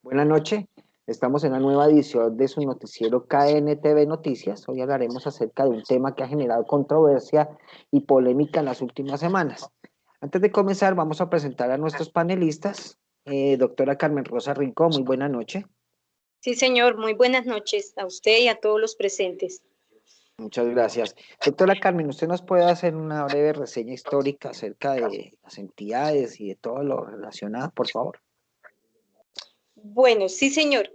Buenas noches, estamos en una nueva edición de su noticiero KNTV Noticias. Hoy hablaremos acerca de un tema que ha generado controversia y polémica en las últimas semanas. Antes de comenzar, vamos a presentar a nuestros panelistas. Doctora Carmen Rosa Rincón, muy buena noche. Sí, señor, muy buenas noches a usted y a todos los presentes. Muchas gracias. Doctora Carmen, ¿usted nos puede hacer una breve reseña histórica acerca de las entidades y de todo lo relacionado, por favor? Bueno, sí, señor.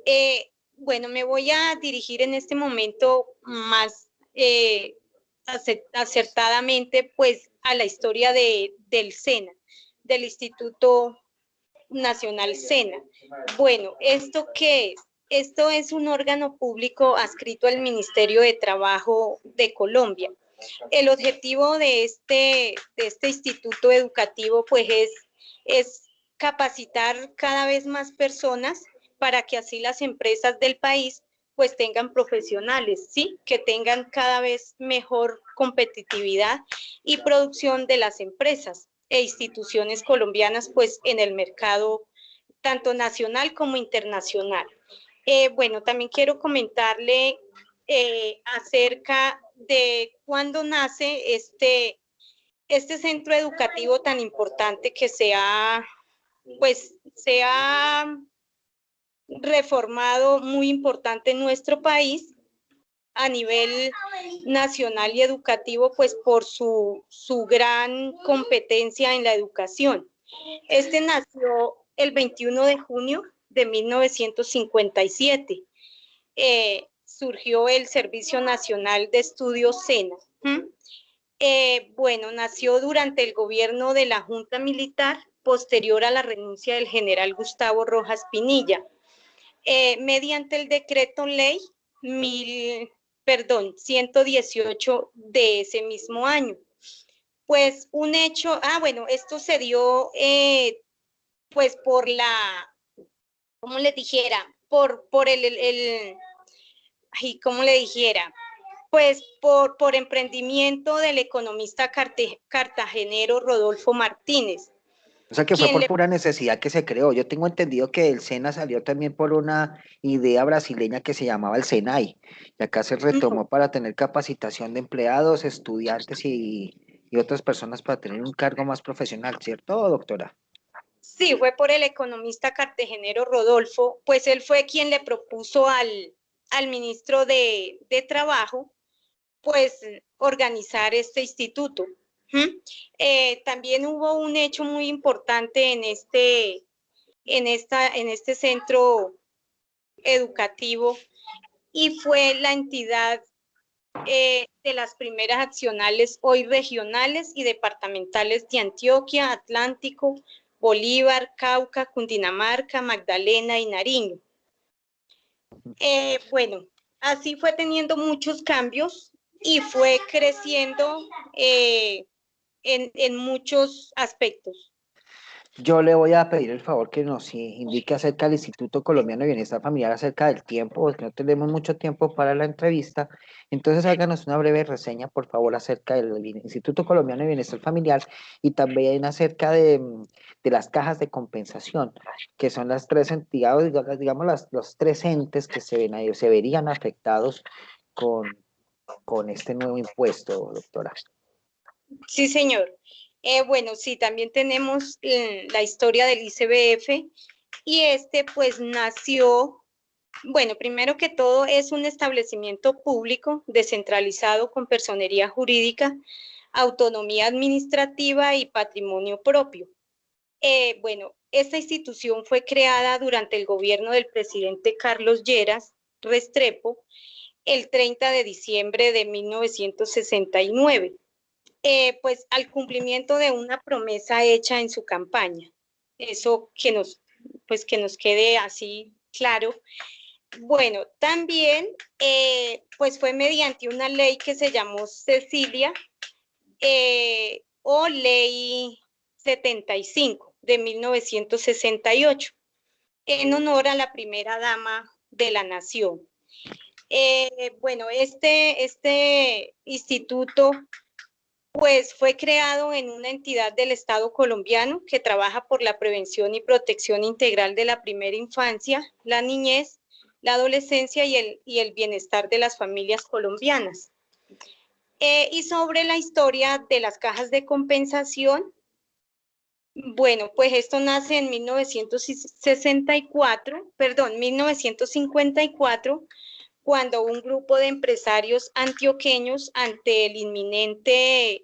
Bueno, me voy a dirigir en este momento más acertadamente pues a la historia del SENA, del Instituto Nacional SENA. Bueno, ¿esto qué es? Esto es un órgano público adscrito al Ministerio de Trabajo de Colombia. El objetivo de este instituto educativo pues es capacitar cada vez más personas para que así las empresas del país pues tengan profesionales, ¿sí? Que tengan cada vez mejor competitividad y producción de las empresas e instituciones colombianas pues en el mercado tanto nacional como internacional. Bueno, también quiero comentarle acerca de cuándo nace este centro educativo tan importante que pues, se ha reformado muy importante en nuestro país a nivel nacional y educativo, pues por su gran competencia en la educación. Este nació el 21 de junio de 1957. Surgió el Servicio Nacional de Estudios SENA. Bueno, nació durante el gobierno de la Junta Militar posterior a la renuncia del general Gustavo Rojas Pinilla, mediante el decreto ley 118 de ese mismo año. Pues un hecho, bueno, esto se dio pues por ¿cómo les dijera? Por ¿cómo le dijera? Pues por emprendimiento del economista cartagenero Rodolfo Martínez. O sea que fue por pura necesidad que se creó. Yo tengo entendido que el SENA salió también por una idea brasileña que se llamaba el SENAI, y acá se retomó No, para tener capacitación de empleados, estudiantes y otras personas para tener un cargo más profesional, ¿cierto, doctora? sí, fue por el economista cartagenero Rodolfo, pues él fue quien le propuso al ministro de Trabajo, pues organizar este instituto. También hubo un hecho muy importante en este centro educativo y fue la entidad de las primeras accionales hoy regionales y departamentales de Antioquia, Atlántico, Bolívar, Cauca, Cundinamarca, Magdalena y Nariño. Bueno, así fue teniendo muchos cambios y fue creciendo en muchos aspectos. Yo le voy a pedir el favor que nos indique acerca del Instituto Colombiano de Bienestar Familiar, acerca del tiempo, porque no tenemos mucho tiempo para la entrevista. Entonces háganos una breve reseña, por favor, acerca del Instituto Colombiano de Bienestar Familiar y también acerca de las cajas de compensación, que son las tres entidades, digamos, los tres entes que se verían afectados con, con este nuevo impuesto, doctora. Sí, señor. Bueno, sí, también tenemos la historia del ICBF y pues nació, bueno, primero que todo es un establecimiento público descentralizado con personería jurídica, autonomía administrativa y patrimonio propio. Bueno, esta institución fue creada durante el gobierno del presidente Carlos Lleras Restrepo el 30 de diciembre de 1969. Pues al cumplimiento de una promesa hecha en su campaña. Eso pues que nos quede así claro. Bueno, también pues fue mediante una ley que se llamó Cecilia o Ley 75 de 1968 en honor a la primera dama de la nación. Bueno, este instituto Pues fue creado en una entidad del Estado colombiano que trabaja por la prevención y protección integral de la primera infancia, la niñez, la adolescencia y el bienestar de las familias colombianas. Y sobre la historia de las cajas de compensación, bueno, pues esto nace en 1954, cuando un grupo de empresarios antioqueños, ante el inminente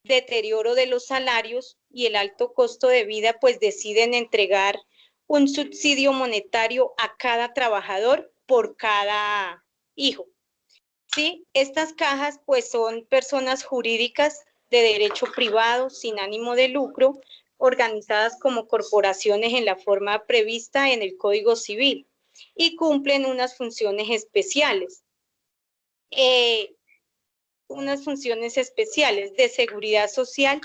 deterioro de los salarios y el alto costo de vida, pues deciden entregar un subsidio monetario a cada trabajador por cada hijo. ¿Sí? Estas cajas pues son personas jurídicas de derecho privado sin ánimo de lucro, organizadas como corporaciones en la forma prevista en el Código Civil y cumplen unas funciones especiales. De seguridad social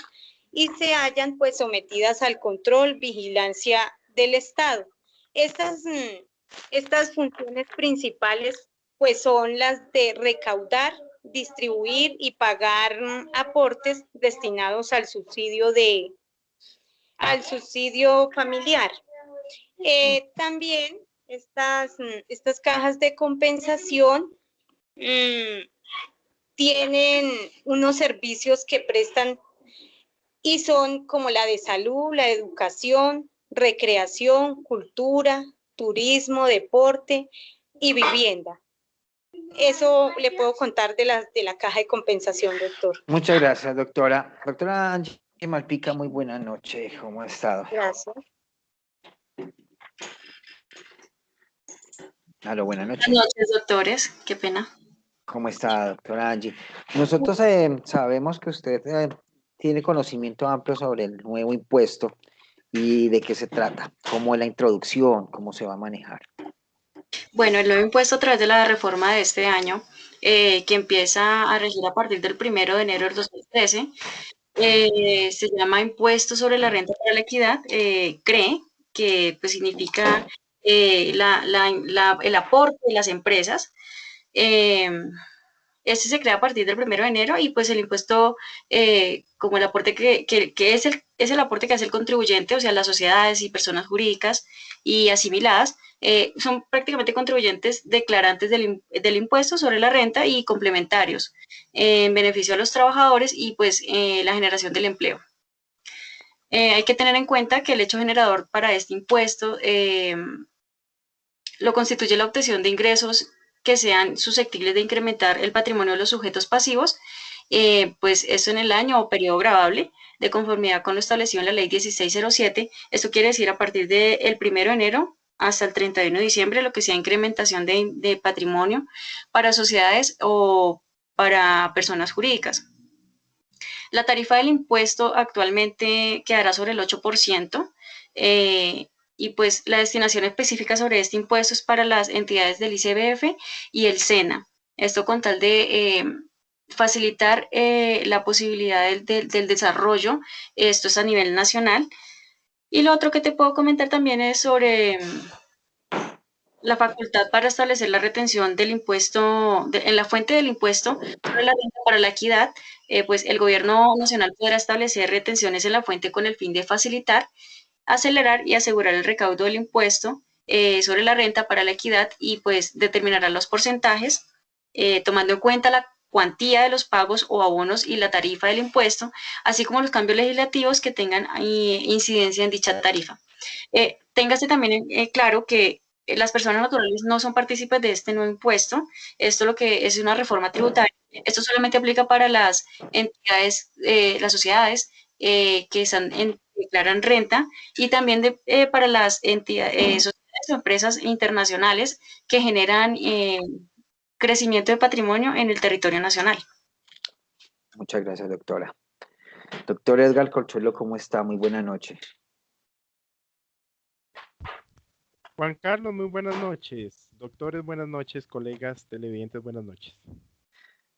y se hallan pues sometidas al control, vigilancia del Estado. Estas funciones principales pues son las de recaudar, distribuir y pagar aportes destinados al subsidio familiar. También estas cajas de compensación tienen unos servicios que prestan y son como la de salud, la de educación, recreación, cultura, turismo, deporte y vivienda. Eso le puedo contar de la caja de compensación, doctor. Muchas gracias, doctora. Doctora Angie Malpica, muy buena noche. ¿Cómo ha estado? Gracias. Aló, buenas noches. Buenas noches, doctores. Qué pena. ¿Cómo está, doctora Angie? Nosotros sabemos que usted tiene conocimiento amplio sobre el nuevo impuesto y de qué se trata, cómo es la introducción, cómo se va a manejar. Bueno, el nuevo impuesto a través de la reforma de este año, que empieza a regir a partir del 1 de enero del 2013, se llama Impuesto sobre la Renta para la Equidad, CRE, que pues significa el aporte de las empresas. Este se crea a partir del 1 de enero y pues el impuesto, como el aporte que es el aporte que hace el contribuyente, o sea, las sociedades y personas jurídicas y asimiladas, son prácticamente contribuyentes declarantes del impuesto sobre la renta y complementarios en beneficio a los trabajadores y pues la generación del empleo. Hay que tener en cuenta que el hecho generador para este impuesto lo constituye la obtención de ingresos que sean susceptibles de incrementar el patrimonio de los sujetos pasivos, pues eso en el año o periodo gravable, de conformidad con lo establecido en la ley 1607. Esto quiere decir a partir del 1 de enero hasta el 31 de diciembre, lo que sea incrementación de patrimonio para sociedades o para personas jurídicas. La tarifa del impuesto actualmente quedará sobre el 8%. Y pues la destinación específica sobre este impuesto es para las entidades del ICBF y el SENA. Esto con tal de facilitar la posibilidad del desarrollo, esto es a nivel nacional. Y lo otro que te puedo comentar también es sobre la facultad para establecer la retención del impuesto, en la fuente del impuesto sobre la renta para la equidad, pues el gobierno nacional podrá establecer retenciones en la fuente con el fin de facilitar, acelerar y asegurar el recaudo del impuesto sobre la renta para la equidad y pues determinará los porcentajes tomando en cuenta la cuantía de los pagos o abonos y la tarifa del impuesto, así como los cambios legislativos que tengan incidencia en dicha tarifa. Téngase también claro que las personas naturales no son partícipes de este nuevo impuesto. Esto lo que es una reforma tributaria. Esto solamente aplica para las entidades, las sociedades que declaran renta y también para las entidades, sociedades o empresas internacionales que generan crecimiento de patrimonio en el territorio nacional. Muchas gracias, doctora. Doctor Edgar Corchuelo, ¿cómo está? Muy buena noche. Juan Carlos, muy buenas noches. Doctores, buenas noches. Colegas televidentes, buenas noches.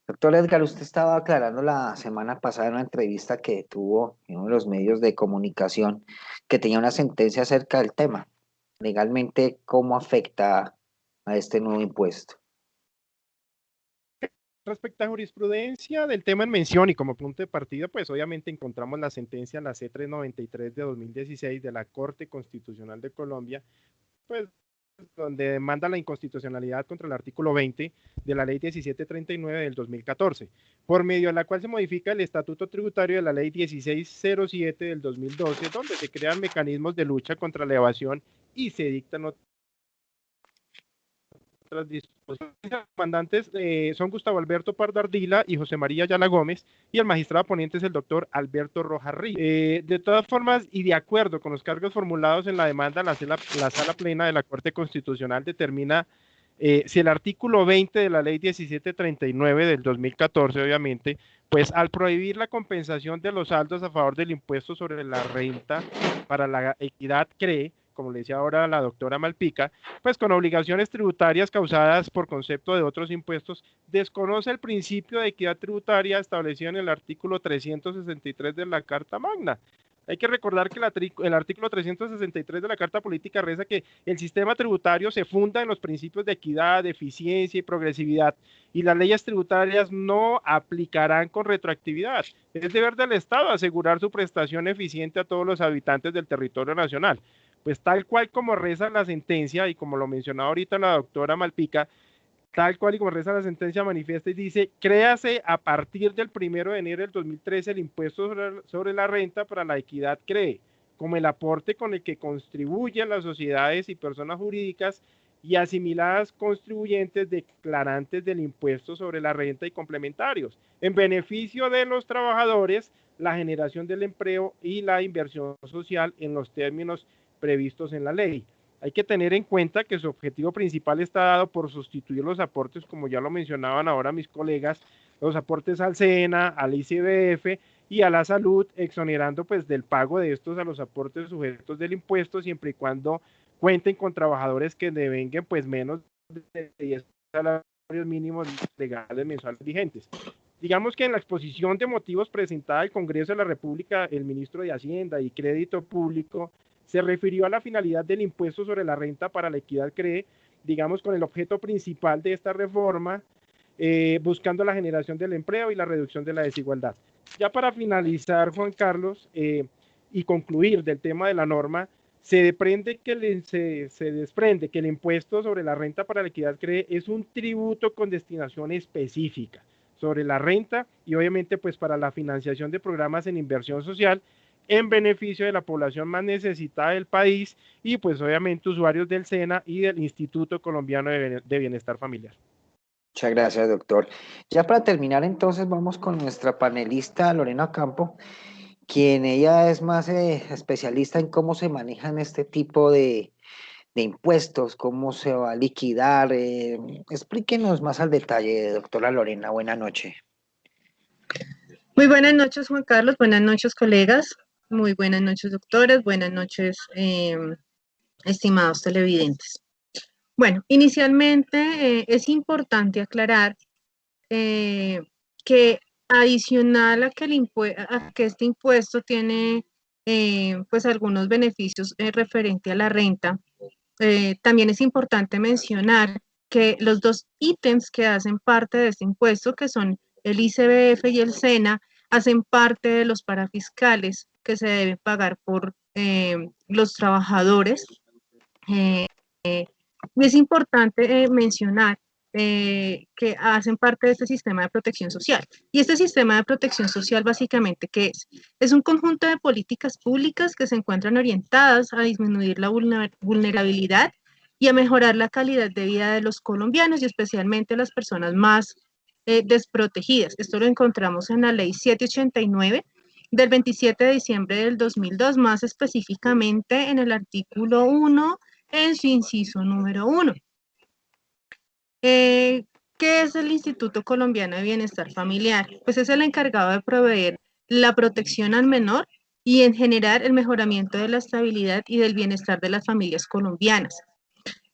Doctor Edgar, usted estaba aclarando la semana pasada en una entrevista que tuvo en uno de los medios de comunicación que tenía una sentencia acerca del tema. Legalmente, ¿cómo afecta a este nuevo impuesto? Respecto a jurisprudencia del tema en mención y como punto de partida, pues obviamente encontramos la sentencia, la C393 de 2016 de la Corte Constitucional de Colombia, pues donde demanda la inconstitucionalidad contra el artículo 20 de la ley 1739 del 2014, por medio de la cual se modifica el estatuto tributario de la ley 1607 del 2012, donde se crean mecanismos de lucha contra la evasión y se dictan otras disposiciones. Los demandantes son Gustavo Alberto Pardo Ardila y José María Ayala Gómez, y el magistrado ponente es el doctor Alberto Rojas Ríos. De todas formas, y de acuerdo con los cargos formulados en la demanda, la sala plena de la Corte Constitucional determina si el artículo 20 de la ley 1739 del 2014, obviamente, pues al prohibir la compensación de los saldos a favor del impuesto sobre la renta para la equidad CREE, como le decía ahora la doctora Malpica, pues con obligaciones tributarias causadas por concepto de otros impuestos, desconoce el principio de equidad tributaria establecido en el artículo 363 de la Carta Magna. Hay que recordar que el artículo 363 de la Carta Política reza que el sistema tributario se funda en los principios de equidad, eficiencia y progresividad, y las leyes tributarias no aplicarán con retroactividad. Es deber del Estado asegurar su prestación eficiente a todos los habitantes del territorio nacional. Pues tal cual como reza la sentencia, y como lo mencionaba ahorita la doctora Malpica, tal cual y como reza la sentencia manifiesta y dice, créase a partir del 1 de enero del 2013 el impuesto sobre la renta para la equidad CREE, como el aporte con el que contribuyen las sociedades y personas jurídicas y asimiladas contribuyentes declarantes del impuesto sobre la renta y complementarios, en beneficio de los trabajadores, la generación del empleo y la inversión social en los términos previstos en la ley. Hay que tener en cuenta que su objetivo principal está dado por sustituir los aportes, como ya lo mencionaban ahora mis colegas, los aportes al SENA, al ICBF y a la salud, exonerando pues del pago de estos a los aportes sujetos del impuesto, siempre y cuando cuenten con trabajadores que devenguen pues menos de 10 salarios mínimos legales mensuales vigentes. Digamos que en la exposición de motivos presentada al Congreso de la República, el ministro de Hacienda y Crédito Público se refirió a la finalidad del impuesto sobre la renta para la equidad CREE, digamos con el objeto principal de esta reforma, buscando la generación del empleo y la reducción de la desigualdad. Ya para finalizar, Juan Carlos, y concluir del tema de la norma, se desprende que el impuesto sobre la renta para la equidad CREE es un tributo con destinación específica sobre la renta y obviamente pues para la financiación de programas en inversión social en beneficio de la población más necesitada del país y pues obviamente usuarios del SENA y del Instituto Colombiano de Bienestar Familiar. Muchas gracias, doctor. Ya para terminar, entonces, vamos con nuestra panelista Lorena Campo, quien ella es más especialista en cómo se manejan este tipo de impuestos, cómo se va a liquidar. Explíquenos más al detalle, doctora Lorena. Buenas noches. Muy buenas noches, Juan Carlos. Buenas noches, colegas. Muy buenas noches, doctores. Buenas noches, estimados televidentes. Bueno, inicialmente es importante aclarar que adicional a que este impuesto tiene pues algunos beneficios referente a la renta, también es importante mencionar que los dos ítems que hacen parte de este impuesto, que son el ICBF y el SENA, hacen parte de los parafiscales que se deben pagar por los trabajadores. Y es importante mencionar que hacen parte de este sistema de protección social. Y este sistema de protección social básicamente, ¿qué es? Es un conjunto de políticas públicas que se encuentran orientadas a disminuir la vulnerabilidad y a mejorar la calidad de vida de los colombianos y especialmente las personas más desprotegidas. Esto lo encontramos en la ley 789 del 27 de diciembre del 2002, más específicamente en el artículo 1, en su inciso número 1. ¿Qué es el Instituto Colombiano de Bienestar Familiar? Pues es el encargado de proveer la protección al menor y en general el mejoramiento de la estabilidad y del bienestar de las familias colombianas.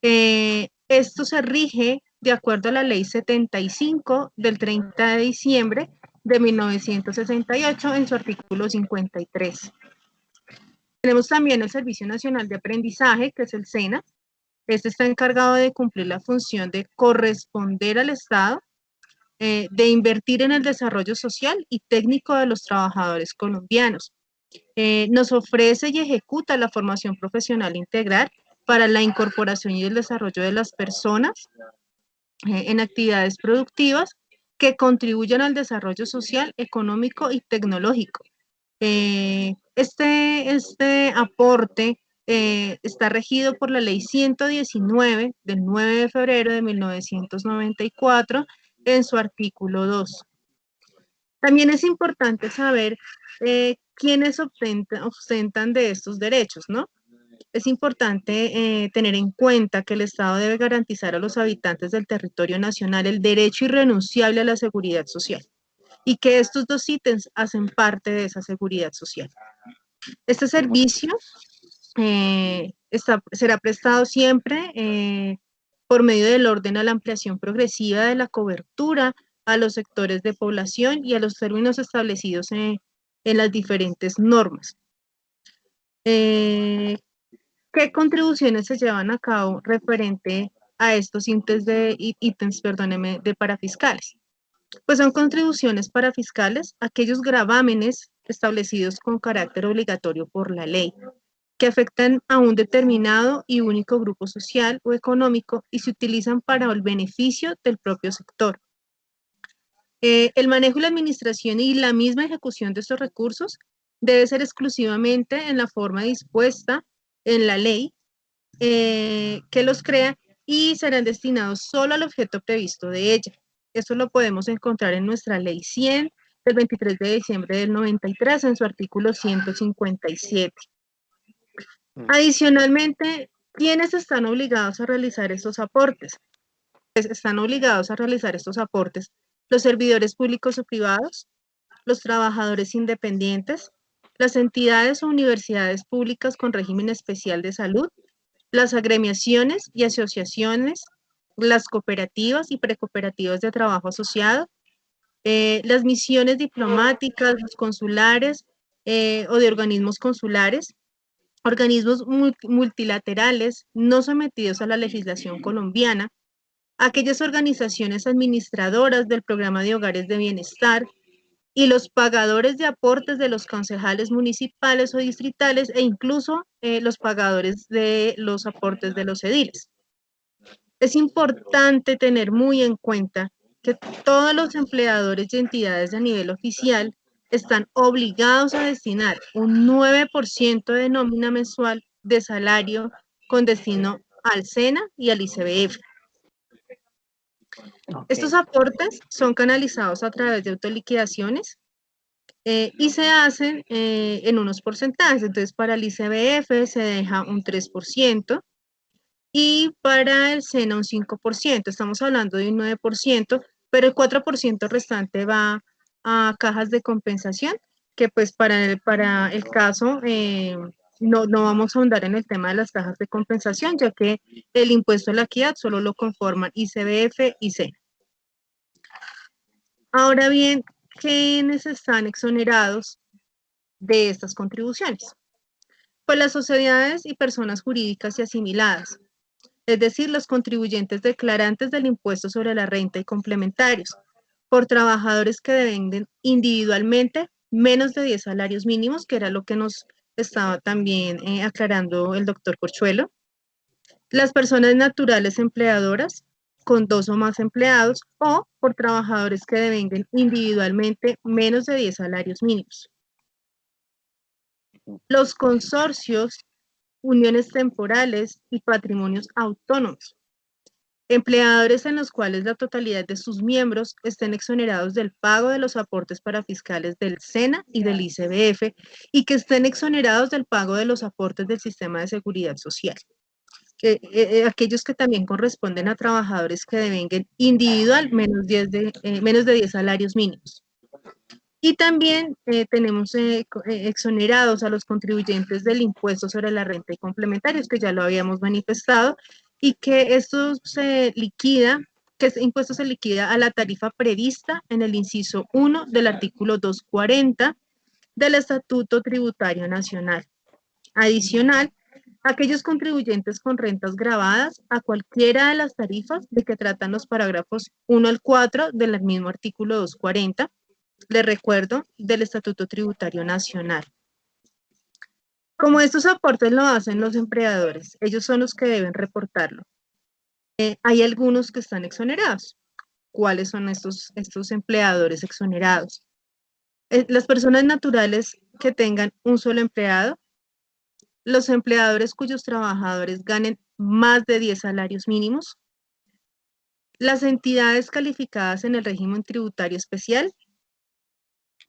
Esto se rige de acuerdo a la ley 75 del 30 de diciembre de 1968 en su artículo 53. Tenemos también el Servicio Nacional de Aprendizaje, que es el SENA. Este está encargado de cumplir la función de corresponder al Estado de invertir en el desarrollo social y técnico de los trabajadores colombianos. Nos ofrece y ejecuta la formación profesional integral para la incorporación y el desarrollo de las personas en actividades productivas que contribuyan al desarrollo social, económico y tecnológico. Este aporte está regido por la Ley 119 del 9 de febrero de 1994 en su artículo 2. También es importante saber quiénes ostentan de estos derechos, ¿no? Es importante tener en cuenta que el Estado debe garantizar a los habitantes del territorio nacional el derecho irrenunciable a la seguridad social y que estos dos ítems hacen parte de esa seguridad social. Este servicio será prestado siempre por medio del orden a la ampliación progresiva de la cobertura a los sectores de población y a los términos establecidos en las diferentes normas. ¿Qué contribuciones se llevan a cabo referente a estos ítems de parafiscales? Pues son contribuciones parafiscales, aquellos gravámenes establecidos con carácter obligatorio por la ley, que afectan a un determinado y único grupo social o económico y se utilizan para el beneficio del propio sector. El manejo y la administración y la misma ejecución de estos recursos debe ser exclusivamente en la forma dispuesta en la ley que los crea y serán destinados solo al objeto previsto de ella. Eso lo podemos encontrar en nuestra Ley 100 del 23 de diciembre del 93 en su artículo 157. Adicionalmente, ¿quiénes están obligados a realizar estos aportes? Pues están obligados a realizar estos aportes los servidores públicos o privados, los trabajadores independientes, las entidades o universidades públicas con régimen especial de salud, las agremiaciones y asociaciones, las cooperativas y precooperativas de trabajo asociado, las misiones diplomáticas, los consulares o de organismos consulares, organismos multilaterales no sometidos a la legislación colombiana, aquellas organizaciones administradoras del programa de hogares de bienestar y los pagadores de aportes de los concejales municipales o distritales e incluso los pagadores de los aportes de los ediles. Es importante tener muy en cuenta que todos los empleadores y entidades a nivel oficial están obligados a destinar un 9% de nómina mensual de salario con destino al SENA y al ICBF. Estos aportes son canalizados a través de autoliquidaciones y se hacen en unos porcentajes. Entonces, para el ICBF se deja un 3% y para el SENA un 5%. Estamos hablando de un 9%, pero el 4% restante va a cajas de compensación, que pues para el caso no vamos a ahondar en el tema de las cajas de compensación, ya que el impuesto a la equidad solo lo conforman ICBF y SENA. Ahora bien, ¿quiénes están exonerados de estas contribuciones? Pues las sociedades y personas jurídicas y asimiladas, es decir, los contribuyentes declarantes del impuesto sobre la renta y complementarios, por trabajadores que devenden individualmente menos de 10 salarios mínimos, que era lo que nos estaba también aclarando el doctor Corchuelo, las personas naturales empleadoras con 2 o más empleados o por trabajadores que devenden individualmente menos de 10 salarios mínimos. Los consorcios, uniones temporales y patrimonios autónomos. Empleadores en los cuales la totalidad de sus miembros estén exonerados del pago de los aportes parafiscales del SENA y del ICBF y que estén exonerados del pago de los aportes del sistema de seguridad social. Aquellos que también corresponden a trabajadores que devengan individual menos de 10 salarios mínimos. Y también tenemos exonerados a los contribuyentes del impuesto sobre la renta y complementarios, que ya lo habíamos manifestado, y que esto se liquida, que este impuesto se liquida a la tarifa prevista en el inciso 1 del artículo 240 del Estatuto Tributario Nacional. Adicional, aquellos contribuyentes con rentas grabadas a cualquiera de las tarifas de que tratan los parágrafos 1 al 4 del mismo artículo 240, les recuerdo, del Estatuto Tributario Nacional. Como estos aportes lo hacen los empleadores, ellos son los que deben reportarlo. Hay algunos que están exonerados. ¿Cuáles son estos empleadores exonerados? Las personas naturales que tengan un solo empleado, los empleadores cuyos trabajadores ganen más de 10 salarios mínimos, las entidades calificadas en el régimen tributario especial,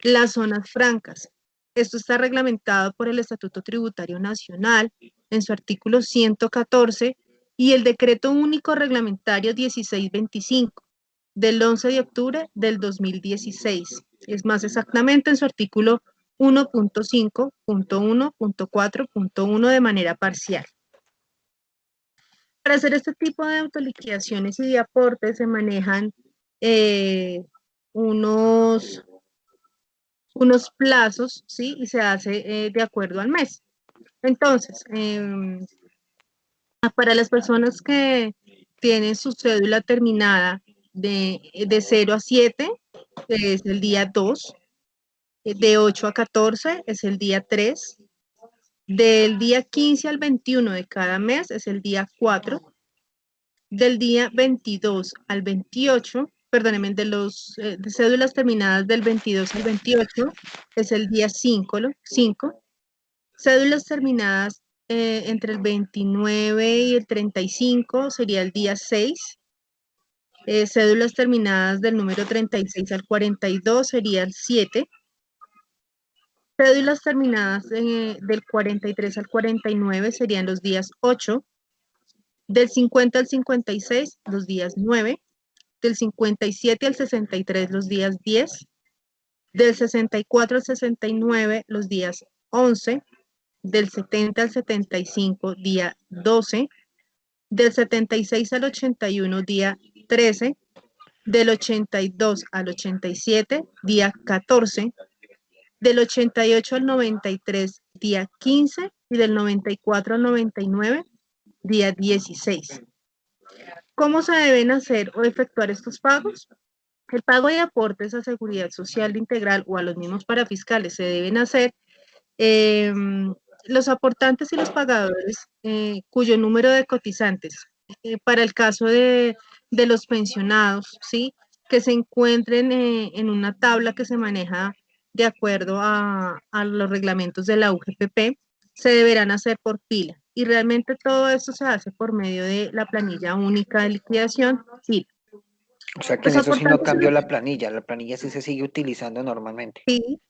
las zonas francas. Esto está reglamentado por el Estatuto Tributario Nacional en su artículo 114 y el Decreto Único Reglamentario 1625 del 11 de octubre del 2016. Es más exactamente en su artículo 1.5.1.4.1 de manera parcial. Para hacer este tipo de autoliquidaciones y de aportes se manejan unos plazos, ¿sí? Y se hace de acuerdo al mes. Entonces, para las personas que tienen su cédula terminada de 0 a 7, es el día 2, de 8 a 14 es el día 3, del día 15 al 21 de cada mes es el día 4, del día 22 al 28, perdónenme, de los de cédulas terminadas del 22 al 28 es el día 5, cédulas terminadas entre el 29 y el 35 sería el día 6, cédulas terminadas del número 36 al 42 sería el 7, cédulas terminadas del 43 al 49 serían los días 8, del 50 al 56 los días 9, del 57 al 63 los días 10, del 64 al 69 los días 11, del 70 al 75 día 12, del 76 al 81 día 13, del 82 al 87 día 14, del 88 al 93 día 15 y del 94 al 99 día 16. ¿Cómo se deben hacer o efectuar estos pagos? El pago de aportes a Seguridad Social Integral o a los mismos parafiscales se deben hacer los aportantes y los pagadores cuyo número de cotizantes, para el caso de los pensionados, ¿sí? Que se encuentren en una tabla que se maneja de acuerdo a los reglamentos de la UGPP, se deberán hacer por pila. Y realmente todo esto se hace por medio de la planilla única de liquidación, PIL. O sea que en eso sí no cambió la planilla sí se sigue utilizando normalmente. Sí,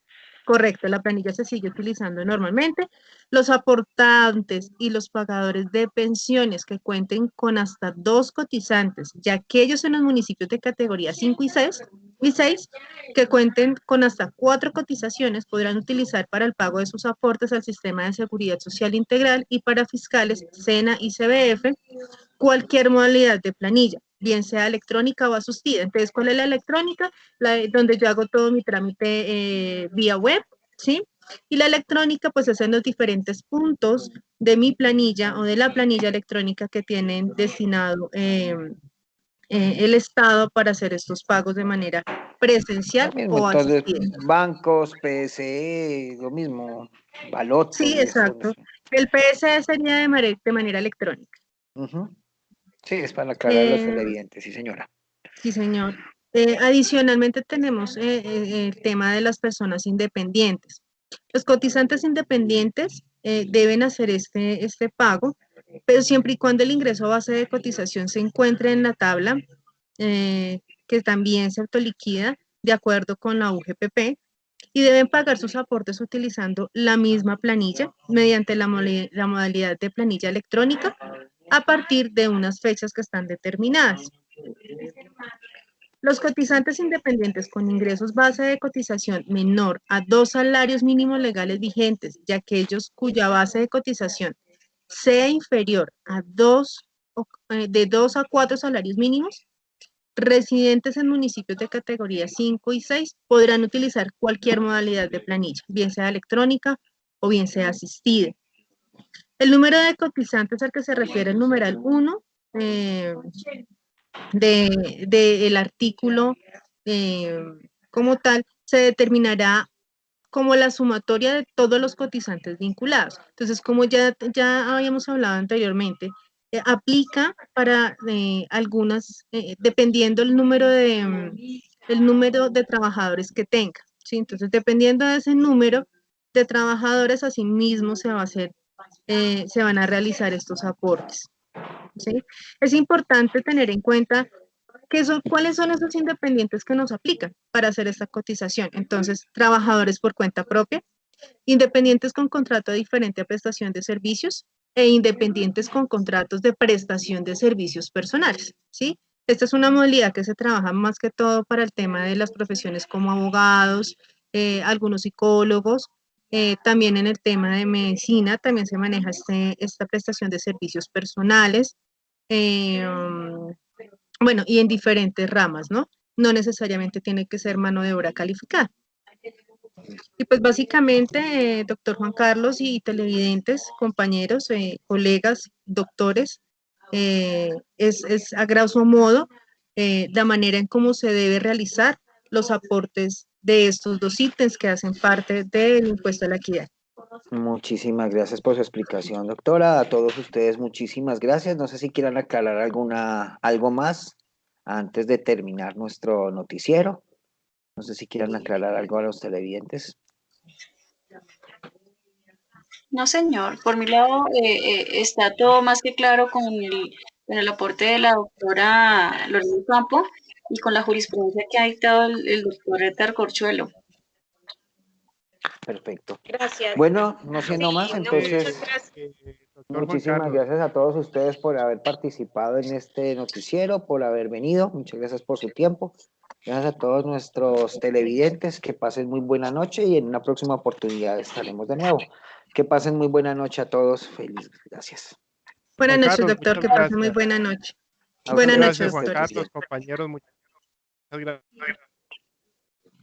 correcto, la planilla se sigue utilizando normalmente. Los aportantes y los pagadores de pensiones que cuenten con hasta 2 cotizantes, y aquellos en los municipios de categoría 5 y 6 que cuenten con hasta 4 cotizaciones podrán utilizar para el pago de sus aportes al Sistema de Seguridad Social Integral y para fiscales SENA y CBF cualquier modalidad de planilla, bien sea electrónica o asistida. Entonces, ¿cuál es la electrónica? Donde yo hago todo mi trámite vía web, ¿sí? Y la electrónica, pues es en los diferentes puntos de mi planilla o de la planilla electrónica que tienen destinado el Estado para hacer estos pagos de manera presencial o entonces, asistida. bancos, PSE, lo mismo, Baloto. Sí, exacto. El PSE sería de manera electrónica. Sí, es para aclarar a los televidentes, sí señora. Sí, señor. Adicionalmente tenemos el tema de las personas independientes. Los cotizantes independientes deben hacer este pago, pero siempre y cuando el ingreso a base de cotización se encuentre en la tabla, que también se autoliquida de acuerdo con la UGPP, y deben pagar sus aportes utilizando la misma planilla mediante la modalidad de planilla electrónica a partir de unas fechas que están determinadas. Los cotizantes independientes con ingresos base de cotización menor a 2 salarios mínimos legales vigentes y aquellos cuya base de cotización sea inferior a de 2 a 4 salarios mínimos, residentes en municipios de categoría 5 y 6 podrán utilizar cualquier modalidad de planilla, bien sea electrónica o bien sea asistida. El número de cotizantes al que se refiere el numeral 1 del artículo como tal se determinará como la sumatoria de todos los cotizantes vinculados. Entonces, como ya habíamos hablado anteriormente, aplica para algunas, dependiendo el número de trabajadores que tenga, ¿sí? Entonces, dependiendo de ese número de trabajadores, asimismo se van a realizar estos aportes, ¿sí? Es importante tener en cuenta cuáles son esos independientes que nos aplican para hacer esta cotización. Entonces, trabajadores por cuenta propia, independientes con contrato diferente a prestación de servicios e independientes con contratos de prestación de servicios personales, ¿sí? Esta es una modalidad que se trabaja más que todo para el tema de las profesiones como abogados, algunos psicólogos, también en el tema de medicina también se maneja esta prestación de servicios personales, bueno, y en diferentes ramas, ¿no? No necesariamente tiene que ser mano de obra calificada. Y pues básicamente, doctor Juan Carlos y televidentes, compañeros, colegas, doctores, es a grosso modo la manera en cómo se debe realizar los aportes de estos dos ítems que hacen parte del impuesto a la equidad. Muchísimas gracias por su explicación, doctora. A todos ustedes, muchísimas gracias. No sé si quieran aclarar algo más antes de terminar nuestro noticiero. No sé si quieran aclarar algo a los televidentes. No, señor. Por mi lado, está todo más que claro con el aporte de la doctora Lorena Campo y con la jurisprudencia que ha dictado el doctor Edgar Corchuelo. Perfecto. Gracias. Bueno, no siendo más, Sí, no, entonces, muchas gracias. Doctor Juan muchísimas Carlos. gracias a todos ustedes por haber participado en este noticiero, por haber venido. Muchas gracias por su tiempo. Gracias a todos nuestros televidentes. Que pasen muy buena noche y en una próxima oportunidad estaremos de nuevo. Que pasen muy buena noche a todos. Feliz. Gracias. Buenas Juan noches, Carlos, doctor, muchas que pase muy gracias. buena noche. A Buenas ustedes, noches, Gracias, que Juan estén doctor. Carlos, bien. compañeros, muchas gracias. Muchas gracias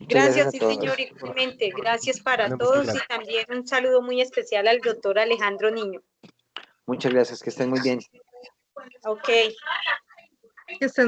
Gracias, a sí, todos. señor, igualmente. Gracias para Vale, muchas todos y gracias. también un saludo muy especial al doctor Alejandro Niño. Muchas gracias. Que estén muy bien. Ok. Que estén